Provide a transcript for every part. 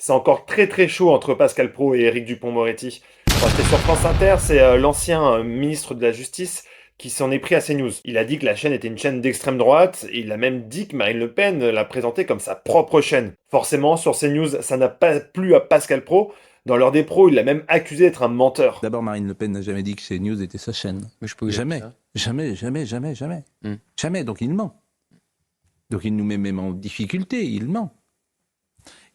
C'est encore très très chaud entre Pascal Praud et Éric Dupond-Moretti. Bon, c'était sur France Inter, c'est l'ancien ministre de la Justice qui s'en est pris à CNews. Il a dit que la chaîne était une chaîne d'extrême droite, et il a même dit que Marine Le Pen l'a présentée comme sa propre chaîne. Forcément, sur CNews, ça n'a pas plu à Pascal Praud. Dans l'heure des pros, il l'a même accusé d'être un menteur. D'abord, Marine Le Pen n'a jamais dit que CNews était sa chaîne. Mais je peux vous dire Jamais. ça. Jamais, jamais, jamais, jamais. Hmm. Jamais, donc il ment. Donc il nous met même en difficulté, il ment.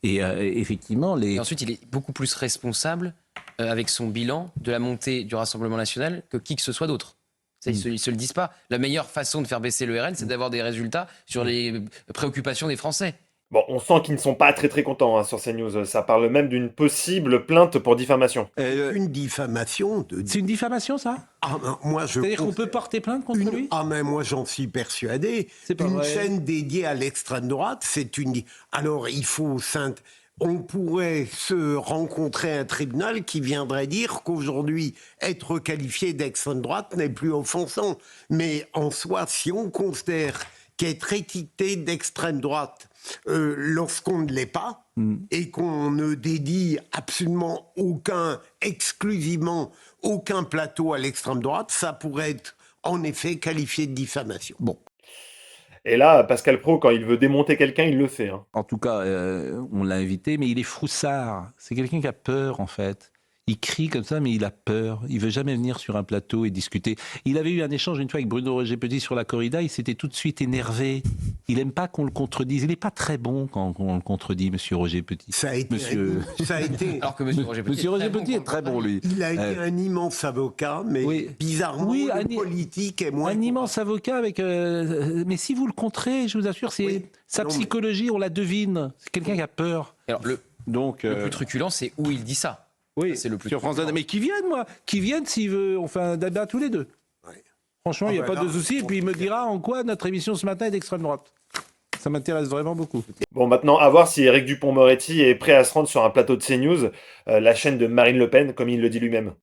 Et effectivement, Et ensuite, il est beaucoup plus responsable avec son bilan de la montée du Rassemblement national que qui que ce soit d'autre. Ça, ils se le disent pas. La meilleure façon de faire baisser le RN, c'est d'avoir des résultats sur les préoccupations des Français. Bon, on sent qu'ils ne sont pas très très contents sur CNews. Ça parle même d'une possible plainte pour diffamation. Une diffamation de... c'est une diffamation, ça? Ah, ben, moi, je C'est-à-dire qu'on considère- peut porter plainte contre lui? Ah, mais moi, j'en suis persuadé. C'est pas Une vrai. chaîne dédiée à l'extrême droite, c'est une... Alors, il faut... On pourrait se rencontrer à un tribunal qui viendrait dire qu'aujourd'hui, être qualifié d'extrême droite n'est plus offensant. Mais en soi, si on considère qu'être étiqueté d'extrême droite, lorsqu'on ne l'est pas, et qu'on ne dédie absolument exclusivement aucun plateau à l'extrême droite, ça pourrait être en effet qualifié de diffamation. Bon. Et là, Pascal Praud, quand il veut démonter quelqu'un, il le fait. En tout cas, on l'a invité, mais il est froussard. C'est quelqu'un qui a peur, en fait. Il crie comme ça, mais il a peur. Il veut jamais venir sur un plateau et discuter. Il avait eu un échange une fois avec Bruno Roger-Petit sur la corrida. Il s'était tout de suite énervé. Il aime pas qu'on le contredise. Il n'est pas très bon quand on le contredit, Monsieur Roger-Petit. Ça a été... Ça a été... Alors que M. Roger Petit, Monsieur Roger-Petit est très bon, lui. Il a été un immense avocat, mais oui. bizarrement, Oui, le politique est moins... Un immense avocat avec... mais si vous le contrez, je vous assure, c'est Oui. sa Non, mais- psychologie, on la devine. C'est quelqu'un qui a peur. Alors, Donc, le plus truculent, c'est où il dit ça. oui, c'est le plus sur France Inter. truculent. Mais qui viennent, moi. Qui viennent s'il veut. On fait un débat tous les deux. Ouais. Franchement, il n'y a bah pas là, de souci. Et puis il me dira en quoi notre émission ce matin est d'extrême droite. Ça m'intéresse vraiment beaucoup. Bon, maintenant, à voir si Éric Dupond-Moretti est prêt à se rendre sur un plateau de CNews, la chaîne de Marine Le Pen, comme il le dit lui-même.